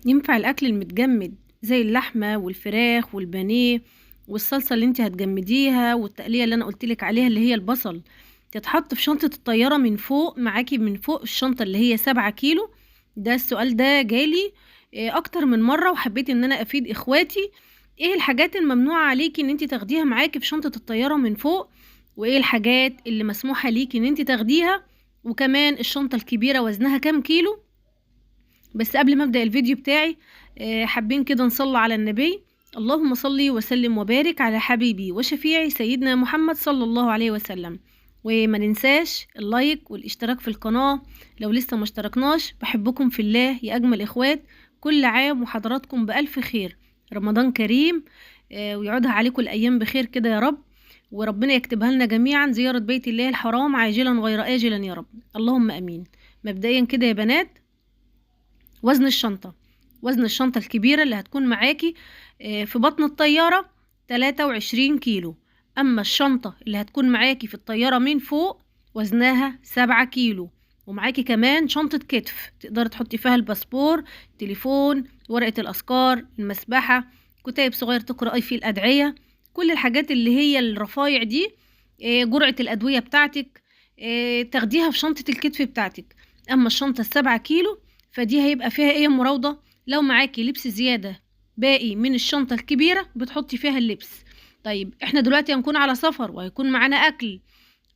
ينفع الأكل المتجمد زي اللحمة والفراخ والبانيه والصلصة اللي انت هتجمديها والتقلية اللي انا قلتلك عليها اللي هي البصل تتحط في شنطة الطيارة من فوق معاكي من فوق الشنطة اللي هي 7 كيلو؟ ده السؤال ده جالي اكتر من مرة، وحبيت ان انا افيد اخواتي. ايه الحاجات الممنوعة عليكي ان انت تاخديها معاكي في شنطة الطيارة من فوق، وايه الحاجات اللي مسموحة ليكي ان انت تاخديها، وكمان الشنطة الكبيرة وزنها كام كيلو. بس قبل ما ابدأ الفيديو بتاعي حابين كده نصلي على النبي. اللهم صلي وسلم وبارك على حبيبي وشفيعي سيدنا محمد صلى الله عليه وسلم. وما ننساش اللايك والاشتراك في القناة لو لسه ما اشتركناش. بحبكم في الله يا اجمل اخوات. كل عام وحضراتكم بألف خير. رمضان كريم ويعودها عليكم الايام بخير كده يا رب. وربنا يكتبها لنا جميعا زيارة بيت الله الحرام عاجلا غير آجلا يا رب، اللهم امين. مبدئيا كده يا بنات، وزن الشنطة. وزن الشنطة الكبيرة اللي هتكون معاكي في بطن الطيارة 23 كيلو. أما الشنطة اللي هتكون معاكي في الطيارة من فوق وزنها 7 كيلو. ومعاكي كمان شنطة كتف تقدر تحطي فيها الباسبور، تليفون، ورقة الأذكار، المسبحة، كتاب صغير تقرأي فيه الأدعية، كل الحاجات اللي هي الرفايع دي. جرعة الأدوية بتاعتك تاخديها في شنطة الكتف بتاعتك. أما الشنطة ال7 كيلو فدي هيبقى فيها ايه مراوضة؟ لو معاكي لبس زيادة باقي من الشنطة الكبيرة بتحطي فيها اللبس. طيب احنا دلوقتي هنكون على سفر وهيكون معانا اكل،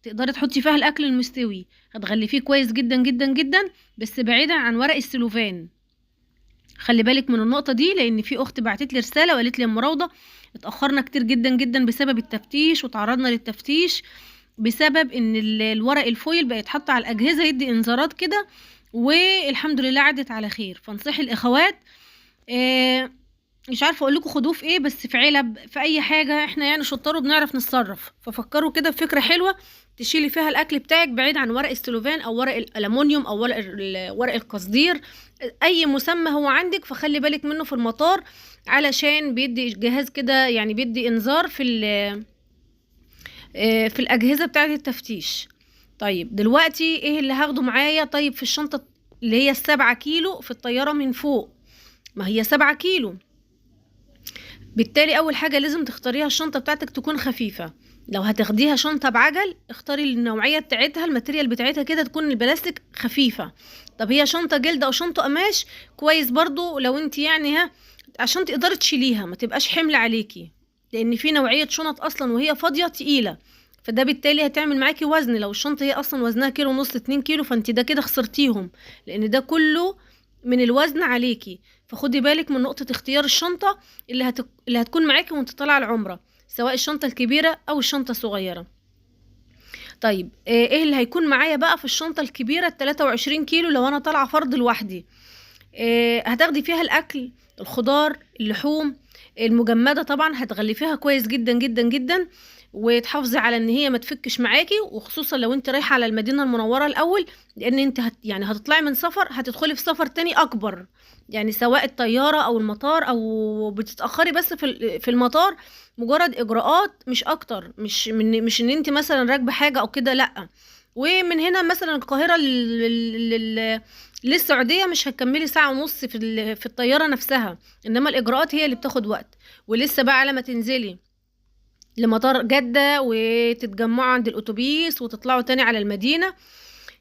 تقدري تحطي فيها الاكل المستوي، هتغلفيه كويس جدا جدا جدا بس بعيدا عن ورق السلوفان. خلي بالك من النقطة دي، لان في اخت بعتت لي رسالة وقالت لي يا مراوضة اتأخرنا كتير جدا جدا بسبب التفتيش وتعرضنا للتفتيش بسبب ان الورق الفويل بقى يتحط على الاجهزة يدي انذارات كده، والحمد لله عدت على خير. فانصحي الاخوات مش عارفه اقول لكم خدوه في ايه، بس في علب في اي حاجه، احنا يعني شطار وبنعرف نتصرف. ففكروا كده بفكره حلوه تشيلي فيها الاكل بتاعك بعيد عن ورق السلوفان او ورق الالومنيوم او ورق القصدير، اي مسمى هو عندك. فخلي بالك منه في المطار علشان بيدي جهاز كده، يعني بيدي انذار في الاجهزه بتاعه التفتيش. طيب دلوقتي ايه اللي هاخده معايا؟ طيب في الشنطه اللي هي ال7 كيلو في الطياره من فوق، ما هي 7 كيلو، بالتالي اول حاجه لازم تختاريها الشنطه بتاعتك تكون خفيفه. لو هتاخديها شنطه بعجل اختاري النوعيه بتاعتها، الماتيريال بتاعتها كده تكون البلاستيك خفيفه. طب هي شنطه جلد او شنطه قماش كويس برضو لو انت يعني عشان تقدري تشيليها ما تبقاش حمل عليكي، لان في نوعيه شنط اصلا وهي فاضيه تقيله، فده بالتالي هتعمل معاكي وزن. لو الشنطه هي اصلا وزنها كيلو ونص 2 كيلو فانت ده كده خسرتيهم، لان ده كله من الوزن عليكي. فخدي بالك من نقطه اختيار الشنطه اللي هتكون معاكي وانت طالعه العمره، سواء الشنطه الكبيره او الشنطه الصغيره. طيب ايه اللي هيكون معايا بقى في الشنطه الكبيره ال 23 كيلو لو انا طالعه فرد لوحدي؟ هتاخدي فيها الاكل، الخضار، اللحوم المجمده طبعا هتغلفيها كويس جدا جدا جدا، وتحافظي على ان هي ما تفكش معاكي، وخصوصا لو انت رايحه على المدينه المنوره الاول، لان انت يعني هتطلعي من سفر هتدخلي في سفر تاني اكبر، يعني سواء الطياره او المطار او بتتاخري بس في المطار، مجرد اجراءات مش اكتر، مش ان انت مثلا راكبه حاجه او كده، لا. ومن هنا مثلا القاهره للسعودية مش هتكملي ساعة ونص في الطيارة نفسها، انما الاجراءات هي اللي بتاخد وقت. ولسه بقى على ما تنزلي لمطار جدة وتتجمعوا عند الاتوبيس وتطلعوا تاني على المدينة،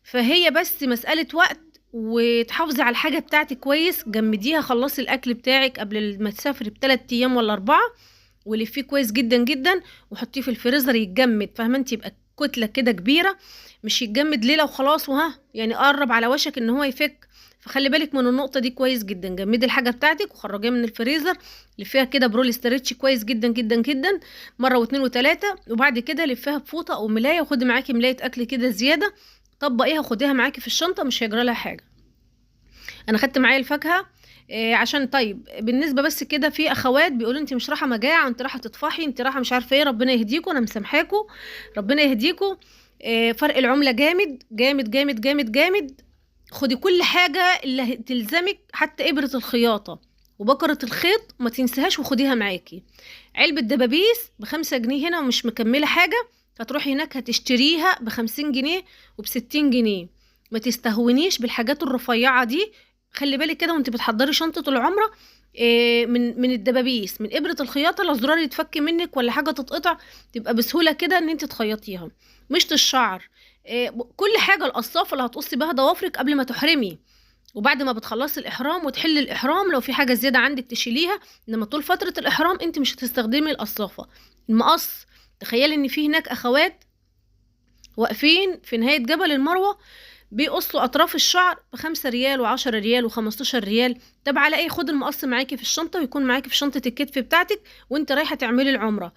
فهي بس مسألة وقت. وتحافظي على الحاجة بتاعتك كويس، جمديها، خلصي الاكل بتاعك قبل ما تسافري ب3 ايام ولا 4، ولفيه كويس جدا جدا وحطيه في الفريزر يتجمد، فاهمه انت؟ يبقى كتله كده كبيره، مش يتجمد ليله وخلاص يعني قرب على وشك ان هو يفك. فخلي بالك من النقطه دي كويس جدا. جمدي الحاجه بتاعتك وخرجيها من الفريزر، لفيها كده برول استرتش كويس جدا جدا جدا مره واتنين وتلاته، وبعد كده لفيها بفوطه او ملايه، وخدي معاكي ملايه اكل كده زياده طبقيها خديها معاكي في الشنطه مش هيجرى لها حاجه. انا خدت معايا الفاكهه عشان طيب بالنسبه بس كده في اخوات بيقولوا انت مش رايحه مجاعه، انت رايحه تطفحي، انت رايحه مش عارفه ايه. ربنا يهديكم، انا مسامحاكم، ربنا يهديكم. فرق العمله جامد جامد جامد جامد جامد. خدي كل حاجه اللي تلزمك، حتى ابره الخياطه وبكره الخيط ما تنسيهاش وخديها معاكي. علبه دبابيس ب5 جنيه هنا ومش مكمله حاجه، هتروحي هناك هتشتريها ب50 جنيه وب60 جنيه. ما تستهونيش بالحاجات الرفيعه دي، خلي بالك كده وانت بتحضري شنطة العمرة، من الدبابيس، من ابرة الخياطة لو زرار يتفك منك ولا حاجة تتقطع، تبقى بسهولة كده ان انت تخيطيها. مشط الشعر، كل حاجة، القصافة اللي هتقصي بها ضوافرك قبل ما تحرمي، وبعد ما بتخلصي الإحرام وتحلي الإحرام لو في حاجة زيادة عندك تشيليها. إنما طول فترة الإحرام أنت مش هتستخدمي القصافة. المقص، تخيلي إن في هناك أخوات واقفين في نهاية جبل المروة بيقصوا أطراف الشعر ب5 ريال و10 ريال و15 ريال. طب على إيه؟ خد المقص معاكي في الشنطة ويكون معاكي في شنطة الكتف بتاعتك وأنت رايحة تعملي العمرة.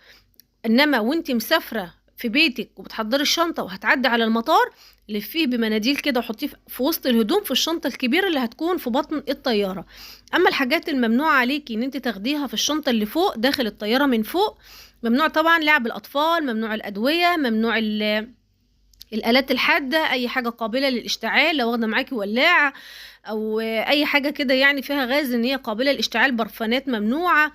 انما وانت مسافره في بيتك وبتحضري الشنطه وهتعدي على المطار، لفيه بمناديل كده وحطيه في وسط الهدوم في الشنطه الكبيره اللي هتكون في بطن الطياره. اما الحاجات الممنوع عليكي ان انت تاخديها في الشنطه اللي فوق داخل الطياره من فوق، ممنوع طبعا لعب الاطفال، ممنوع الادويه، ممنوع الالات الحاده، اي حاجه قابله للاشتعال لو واخده معاكي ولاعه او اي حاجه كده يعني فيها غاز ان هي قابله للاشتعال، برفانات ممنوعه.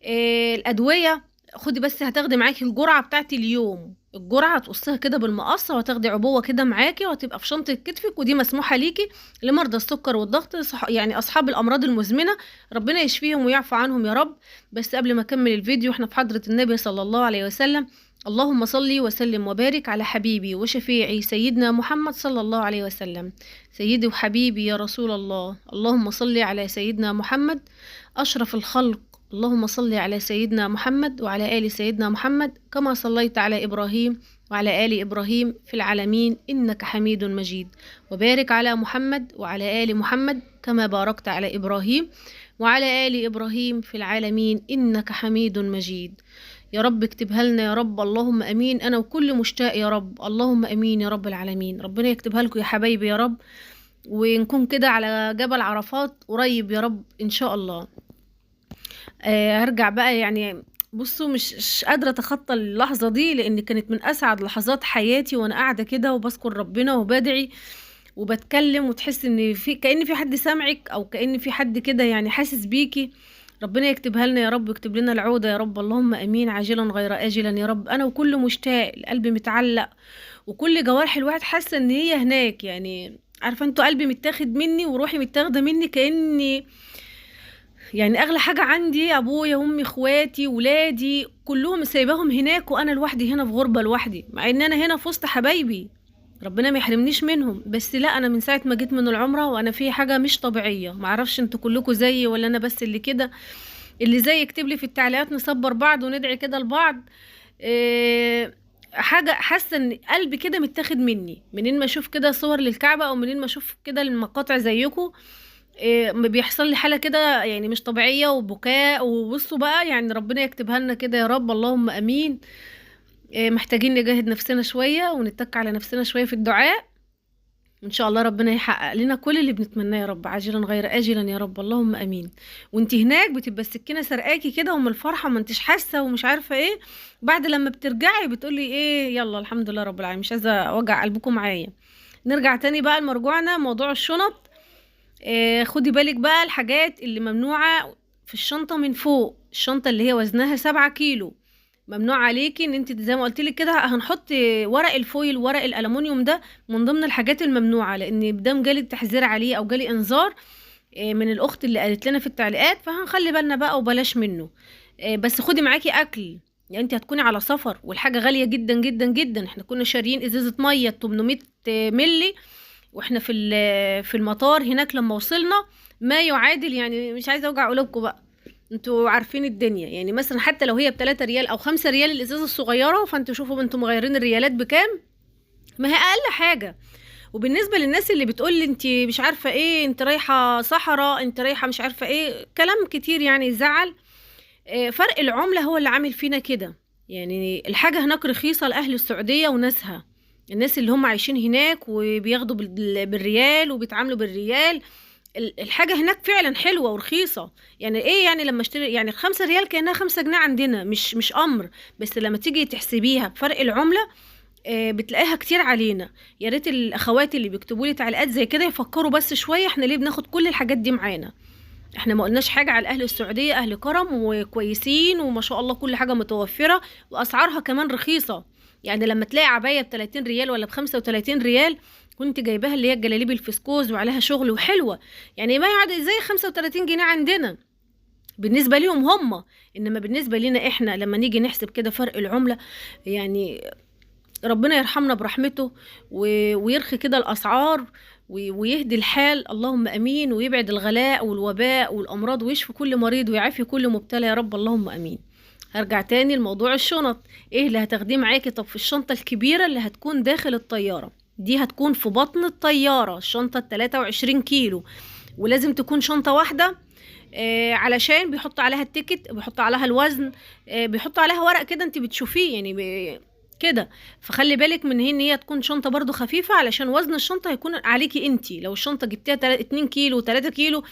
الادويه خدي بس، هتاخدي معاكي الجرعه بتاعت اليوم، الجرعه هتقصيها كده بالمقص وهتاخدي عبوه كده معاكي وهتبقى في شنطه كتفك، ودي مسموحه ليكي لمرضى السكر والضغط، يعني اصحاب الامراض المزمنه، ربنا يشفيهم ويعفو عنهم يا رب. بس قبل ما اكمل الفيديو، احنا في حضره النبي صلى الله عليه وسلم، اللهم صل وسلم وبارك على حبيبي وشفيعي سيدنا محمد صلى الله عليه وسلم. سيدي وحبيبي يا رسول الله، اللهم صل على سيدنا محمد أشرف الخلق، اللهم صل على سيدنا محمد وعلى آل سيدنا محمد كما صليت على إبراهيم وعلى آل إبراهيم في العالمين إنك حميد مجيد، وبارك على محمد وعلى آل محمد كما باركت على إبراهيم وعلى آل إبراهيم في العالمين إنك حميد مجيد. يا رب اكتبها لنا يا رب، اللهم امين، انا وكل مشتاق يا رب، اللهم امين يا رب العالمين. ربنا يكتبها لكم يا حبايبي يا رب، ونكون كده على جبل عرفات قريب يا رب ان شاء الله. هرجع بقى يعني، بصوا مش قادرة اتخطى اللحظة دي لان كانت من اسعد لحظات حياتي، وانا قاعدة كده وبذكر ربنا وبدعي وبتكلم، وتحس ان كأن في حد سامعك، او كأن في حد كده يعني حاسس بيكي. ربنا يكتبها لنا يا رب، يكتب لنا العودة يا رب، اللهم امين، عاجلا غير آجلا يا رب. انا وكل مشتاق، القلب متعلق وكل جوارح الواحد حاسة ان هي هناك، يعني عارفة انتوا، قلبي متاخد مني وروحي متاخدة مني، كأني يعني اغلى حاجة عندي ابويا وامي اخواتي ولادي كلهم سايباهم هناك، وانا لوحدي هنا في غربة لوحدي، مع ان انا هنا في وسط حبايبي ربنا ما يحرمنيش منهم. بس لا، انا من ساعة ما جيت من العمرة وانا في حاجة مش طبيعية، معرفش انتوا كلكم زيي ولا انا بس اللي كده. اللي زي يكتب لي في التعليقات، نصبر بعض وندعي كده لبعض. حاجة حاسة ان قلبي كده متاخد مني منين ما اشوف كده صور للكعبة، او منين ما اشوف كده المقاطع زيكم. بيحصل لي حالة كده يعني مش طبيعية وبكاء. وبصوا بقى يعني ربنا يكتبها لنا كده يا رب، اللهم امين. محتاجين نجاهد نفسنا شوية ونتك على نفسنا شوية في الدعاء، وان شاء الله ربنا يحقق لنا كل اللي بنتمناه يا رب، عاجلا غير آجلا يا رب، اللهم امين. وانت هناك بتبقى السكينة سرقاكي كده ومن الفرحة ما انتش حاسة ومش عارفة ايه، بعد لما بترجعي بتقولي ايه، يلا الحمد لله رب العالمين، مش عايزة اوجع قلبكم معايا. نرجع تاني بقى لمرجوعنا، موضوع الشنط. خدي بالك بقى الحاجات اللي ممنوعة في الشنطة من فوق، الشنطة اللي هي وزنها 7 كيلو، ممنوع عليكي ان انت زي ما قلت لك كده، هنحط ورق الفويل، ورق الالومنيوم ده من ضمن الحاجات الممنوعه، لان بدام جالي تحذير عليه او جالي انذار من الاخت اللي قالت لنا في التعليقات، فهنخلي بالنا بقى وبلاش منه. بس خدي معاكي اكل، يعني انت هتكوني على سفر والحاجه غاليه جدا جدا جدا. احنا كنا شاريين ازازه ميه 800 ملي واحنا في المطار هناك لما وصلنا، ما يعادل، يعني مش عايزه اوجع قلوبكم بقى، انتوا عارفين الدنيا، يعني مثلا حتى لو هي ب3 ريال او 5 ريال الازازه الصغيره، فانتوا شوفوا انتوا مغيرين الريالات بكام، ما هي اقل حاجه. وبالنسبه للناس اللي بتقول لي انت مش عارفه ايه، انت رايحه صحراء، انت رايحه مش عارفه ايه، كلام كتير يعني يزعل. فرق العمله هو اللي عامل فينا كده، يعني الحاجه هناك رخيصه لاهل السعوديه وناسها، الناس اللي هم عايشين هناك وبياخدوا بالريال وبيتعاملوا بالريال، الحاجة هناك فعلا حلوة ورخيصة. يعني ايه، يعني لما اشتري يعني 5 ريال كأنها 5 جنيه عندنا، مش امر، بس لما تيجي تحسبيها بفرق العملة بتلاقيها كتير علينا. يا ريت الاخوات اللي بيكتبوا لي تعليقات زي كده يفكروا بس شوية، احنا ليه بناخد كل الحاجات دي معانا؟ احنا ما قلناش حاجة على اهل السعودية، اهل كرم وكويسين وما شاء الله كل حاجة متوفرة واسعارها كمان رخيصة. يعني لما تلاقي عباية ب30 ريال ولا ب35 ريال، كنت جايباها اللي هي الجلاليب الفسكوز وعليها شغل وحلوة، يعني ما يعد زي 35 جنيه عندنا بالنسبة ليهم هم. إنما بالنسبة لنا إحنا لما نيجي نحسب كده فرق العملة، يعني ربنا يرحمنا برحمته ويرخي كده الأسعار ويهدي الحال، اللهم أمين، ويبعد الغلاء والوباء والأمراض ويشفي كل مريض ويعافي كل مبتلى يا رب، اللهم أمين. هرجع تاني لموضوع الشنط. ايه اللي هتاخديه معاكي؟ طب في الشنطة الكبيرة اللي هتكون داخل الطيارة، دي هتكون في بطن الطيارة، الشنطة 23 كيلو، ولازم تكون شنطة واحدة. علشان بيحط عليها التيكت، بيحط عليها الوزن، بيحط عليها ورق كده انت بتشوفيه يعني كده. فخلي بالك من ان هي تكون شنطة برضو خفيفة، علشان وزن الشنطة هيكون عليكي انت. لو الشنطة جبتيها 2 كيلو 3 كيلو،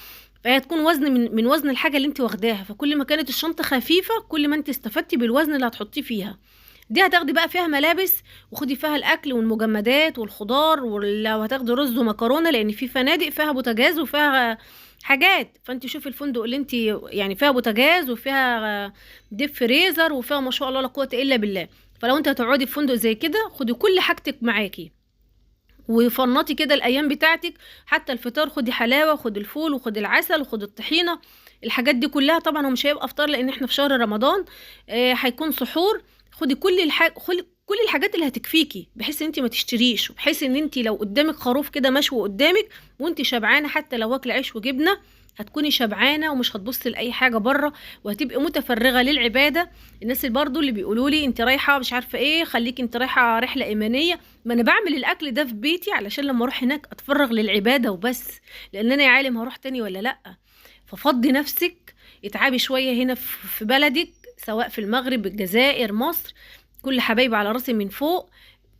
فهي تكون وزن من وزن الحاجة اللي انت واخداها. فكل ما كانت الشنطة خفيفة كل ما انت استفدتي بالوزن اللي هتحطيه فيها. دي هتاخدي بقى فيها ملابس، وخدي فيها الاكل والمجمدات والخضار، ولو هتاخدي رز ومكرونة، لان في فنادق فيها بوتاجاز وفيها حاجات. فانت شوفي الفندق اللي انت يعني فيها بوتاجاز وفيها ديب فريزر وفيها ما شاء الله لا قوة الا بالله. فلو انت هتقعدي في فندق زي كده خدي كل حاجتك معاكي، وفنطي كده الايام بتاعتك. حتى الفطار خدي حلاوه، وخدي الفول، وخدي العسل، وخدي الطحينه. الحاجات دي كلها طبعا هو مش هيبقى فطار لان احنا في شهر رمضان، هيكون سحور. خدي كل الحاجات اللي هتكفيكي، بحيث ان انت ما تشتريش، وبحيث ان انت لو قدامك خروف كده مشوي قدامك وانت شبعانه، حتى لو واكله عيش وجبنه هتكوني شبعانه ومش هتبصي لاي حاجه بره، وهتبقي متفرغه للعباده. الناس اللي برضو اللي بيقولوا لي انت رايحه مش عارفه ايه، خليكي انت رايحه رحله ايمانيه، ما انا بعمل الاكل ده في بيتي علشان لما اروح هناك اتفرغ للعباده وبس، لان انا يا عالم هروح تاني ولا لا. ففضي نفسك، اتعبي شويه هنا في بلدك، سواء في المغرب، الجزائر، مصر، كل حبايب على راسي من فوق،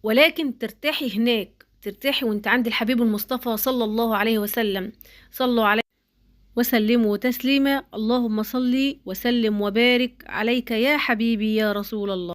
ولكن ترتاحي هناك، ترتاحي وانت عند الحبيب المصطفى صلى الله عليه وسلم. صلوا عليه وسلموا تسليما، اللهم صل وسلم وبارك عليك يا حبيبي يا رسول الله.